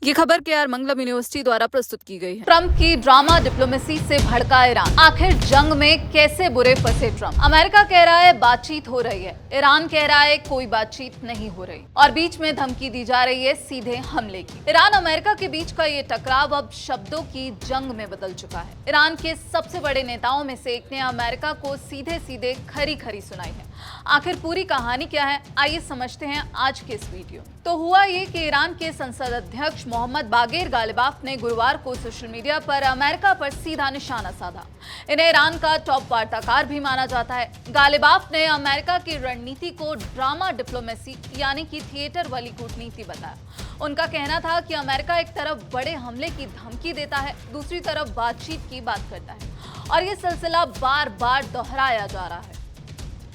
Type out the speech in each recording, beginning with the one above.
ये खबर केआर मंगलम यूनिवर्सिटी द्वारा प्रस्तुत की गई है। ट्रंप की ड्रामा डिप्लोमेसी से भड़का ईरान, आखिर जंग में कैसे बुरे फंसे ट्रंप। अमेरिका कह रहा है बातचीत हो रही है, ईरान कह रहा है कोई बातचीत नहीं हो रही और बीच में धमकी दी जा रही है सीधे हमले की। ईरान अमेरिका के बीच का ये टकराव अब शब्दों की जंग में बदल चुका है। ईरान के सबसे बड़े नेताओं में से एक ने अमेरिका को सीधे सीधे खरी खरी सुनाई है। आखिर पूरी कहानी क्या है, आइए समझते हैं आज के इस वीडियो। तो हुआ ये कि ईरान के संसद अध्यक्ष मोहम्मद बागेर गालिबाफ ने गुरुवार को सोशल मीडिया पर अमेरिका पर सीधा निशाना साधा। इन्हें ईरान का टॉप वार्ताकार भी माना जाता है। गालिबाफ ने अमेरिका की रणनीति को ड्रामा डिप्लोमेसी यानी कि थिएटर वाली कूटनीति बताया। उनका कहना था कि अमेरिका एक तरफ बड़े हमले की धमकी देता है, दूसरी तरफ बातचीत की बात करता है और ये सिलसिला बार बार दोहराया जा रहा है।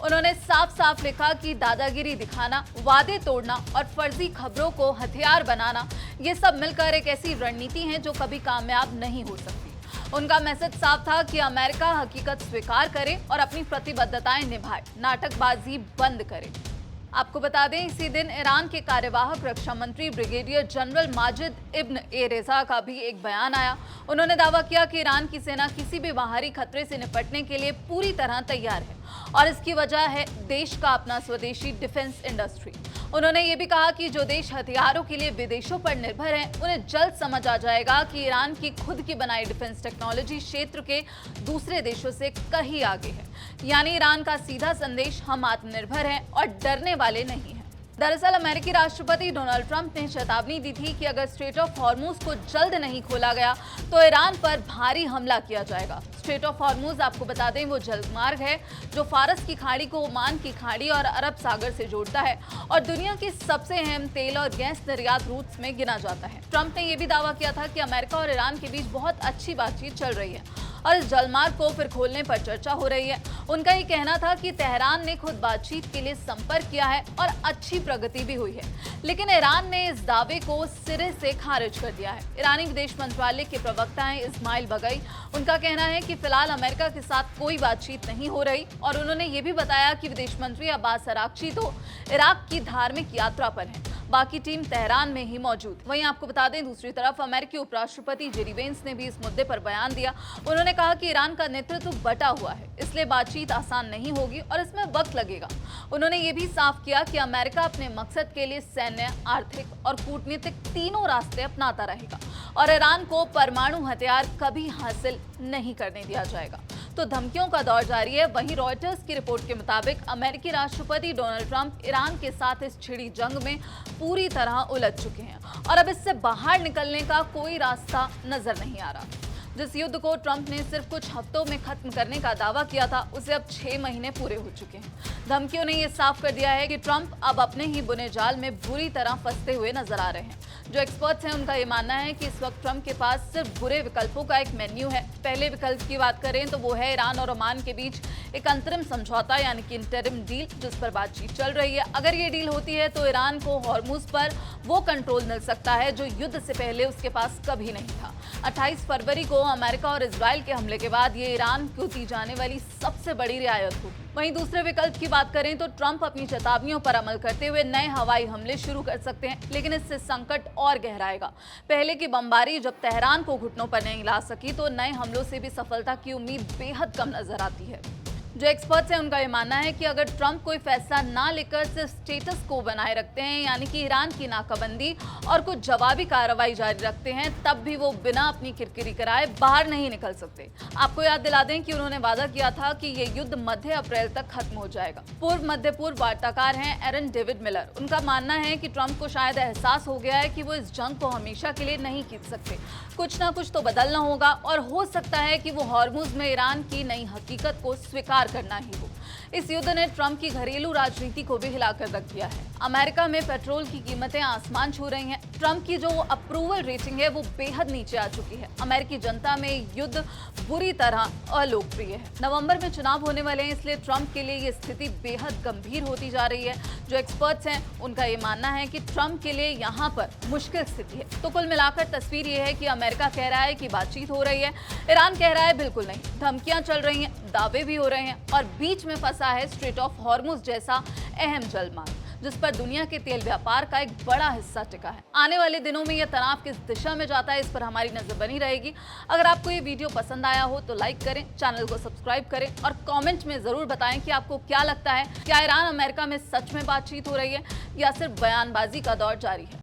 उन्होंने साफ साफ लिखा कि दादागिरी दिखाना, वादे तोड़ना और फर्जी खबरों को हथियार बनाना, ये सब मिलकर एक ऐसी रणनीति है जो कभी कामयाब नहीं हो सकती। उनका मैसेज साफ था कि अमेरिका हकीकत स्वीकार करे और अपनी प्रतिबद्धताएं निभाए, नाटकबाजी बंद करे। आपको बता दें, इसी दिन ईरान के कार्यवाहक रक्षा मंत्री ब्रिगेडियर जनरल माजिद इब्न ए रेजा का भी एक बयान आया। उन्होंने दावा किया कि ईरान की सेना किसी भी बाहरी खतरे से निपटने के लिए पूरी तरह तैयार है और इसकी वजह है देश का अपना स्वदेशी डिफेंस इंडस्ट्री। उन्होंने ये भी कहा कि जो देश हथियारों के लिए विदेशों पर निर्भर हैं, उन्हें जल्द समझ आ जाएगा कि ईरान की खुद की बनाई डिफेंस टेक्नोलॉजी क्षेत्र के दूसरे देशों से कहीं आगे है। यानी ईरान का सीधा संदेश, हम आत्मनिर्भर हैं और डरने वाले नहीं हैं। दरअसल अमेरिकी राष्ट्रपति डोनाल्ड ट्रंप ने चेतावनी दी थी कि अगर स्ट्रेट ऑफ हॉर्मुज को जल्द नहीं खोला गया तो ईरान पर भारी हमला किया जाएगा। स्ट्रेट ऑफ हॉर्मुज, आपको बता दें, वो जलमार्ग है जो फारस की खाड़ी को ओमान की खाड़ी और अरब सागर से जोड़ता है और दुनिया की सबसे अहम तेल और गैस निर्यात रूट्स में गिना जाता है। ट्रंप ने यह भी दावा किया था कि अमेरिका और ईरान के बीच बहुत अच्छी बातचीत चल रही है और इस जलमार्ग को फिर खोलने पर चर्चा हो रही है। उनका ये कहना था कि तेहरान ने खुद बातचीत के लिए संपर्क किया है और अच्छी प्रगति भी हुई है, लेकिन ईरान ने इस दावे को सिरे से खारिज कर दिया है। ईरानी विदेश मंत्रालय के प्रवक्ता हैं इस्माइल बगई, उनका कहना है कि फिलहाल अमेरिका के साथ कोई बातचीत नहीं हो रही और उन्होंने ये भी बताया कि विदेश मंत्री अब्बास अराक्ची तो इराक की धार्मिक यात्रा पर हैं, बाकी टीम तेहरान में ही मौजूद। वहीं आपको बता दें, दूसरी तरफ अमेरिकी उपराष्ट्रपति जेडी वेंस ने भी इस मुद्दे पर बयान दिया। उन्होंने कहा कि ईरान का नेतृत्व बटा हुआ है, इसलिए बातचीत आसान नहीं होगी और इसमें वक्त लगेगा। उन्होंने ये भी साफ किया कि अमेरिका अपने मकसद के लिए सैन्य, आर्थिक और कूटनीतिक तीनों रास्ते अपनाता रहेगा और ईरान को परमाणु हथियार कभी हासिल नहीं करने दिया जाएगा। तो धमकियों का दौर जारी है। वहीं रॉयटर्स की रिपोर्ट के मुताबिक अमेरिकी राष्ट्रपति डोनाल्ड ट्रंप ईरान के साथ इस छिड़ी जंग में पूरी तरह उलझ चुके हैं और अब इससे बाहर निकलने का कोई रास्ता नजर नहीं आ रहा। जिस युद्ध को ट्रंप ने सिर्फ कुछ हफ्तों में खत्म करने का दावा किया था, उसे अब 6 महीने पूरे हो चुके हैं। धमकियों ने यह साफ कर दिया है कि ट्रंप अब अपने ही बुने जाल में बुरी तरह फंसते हुए नजर आ रहे हैं। जो एक्सपर्ट्स हैं, उनका ये मानना है कि इस वक्त ट्रंप के पास सिर्फ बुरे विकल्पों का एक मेन्यू है। पहले विकल्प की बात करें तो वो है ईरान और ओमान के बीच एक अंतरिम समझौता यानी कि इंटरिम डील, जिस पर बातचीत चल रही है। अगर ये डील होती है तो ईरान को हॉर्मुज पर वो कंट्रोल मिल सकता है जो युद्ध से पहले उसके पास कभी नहीं था। 28 फरवरी को अमेरिका और इजराइल के हमले के बाद ये ईरान को दी जाने वाली सबसे बड़ी रियायत होगी। वहीं दूसरे विकल्प की बात करें तो ट्रंप अपनी चेतावनियों पर अमल करते हुए नए हवाई हमले शुरू कर सकते हैं, लेकिन इससे संकट और गहराएगा। पहले की बमबारी जब तेहरान को घुटनों पर नहीं ला सकी, तो नए हमलों से भी सफलता की उम्मीद बेहद कम नजर आती है। जो एक्सपर्ट्स हैं, उनका ये मानना है कि अगर ट्रंप कोई फैसला ना लेकर सिर्फ स्टेटस को बनाए रखते हैं, यानी कि ईरान की नाकाबंदी और कुछ जवाबी कार्रवाई जारी रखते हैं, तब भी वो बिना अपनी किरकिरी कराए बाहर नहीं निकल सकते। आपको याद दिला दें कि उन्होंने वादा किया था कि ये युद्ध मध्य अप्रैल तक खत्म हो जाएगा। मध्य पूर्व वार्ताकार हैं एरन डेविड मिलर, उनका मानना है कि ट्रंप को शायद एहसास हो गया है कि वो इस जंग को हमेशा के लिए नहीं जीत सकते। कुछ ना कुछ तो बदलना होगा और हो सकता है कि वो हॉर्मुज में ईरान की नई हकीकत को स्वीकार करना ही हो। इस युद्ध ने ट्रंप की घरेलू राजनीति को भी हिलाकर रख दिया है। अमेरिका में पेट्रोल की कीमतें आसमान छू रही हैं। ट्रंप की जो अप्रूवल रेटिंग है वो बेहद नीचे आ चुकी है। अमेरिकी जनता में युद्ध बुरी तरह अलोकप्रिय है। नवंबर में चुनाव होने वाले हैं, इसलिए ट्रंप के लिए ये स्थिति बेहद गंभीर होती जा रही है। जो एक्सपर्ट्स हैं, उनका ये मानना है कि ट्रंप के लिए यहाँ पर मुश्किल स्थिति है। तो कुल मिलाकर तस्वीर ये है कि अमेरिका कह रहा है कि बातचीत हो रही है, ईरान कह रहा है बिल्कुल नहीं, धमकियां चल रही हैं, दावे भी हो रहे हैं और बीच में फंसा है स्ट्रेट ऑफ हॉर्मुज जैसा अहम जलमार्ग। जिस पर दुनिया के तेल व्यापार का एक बड़ा हिस्सा टिका है। आने वाले दिनों में यह तनाव किस दिशा में जाता है, इस पर हमारी नजर बनी रहेगी। अगर आपको ये वीडियो पसंद आया हो तो लाइक करें, चैनल को सब्सक्राइब करें और कमेंट में जरूर बताएं कि आपको क्या लगता है, क्या ईरान अमेरिका में सच में बातचीत हो रही है या सिर्फ बयानबाजी का दौर जारी है।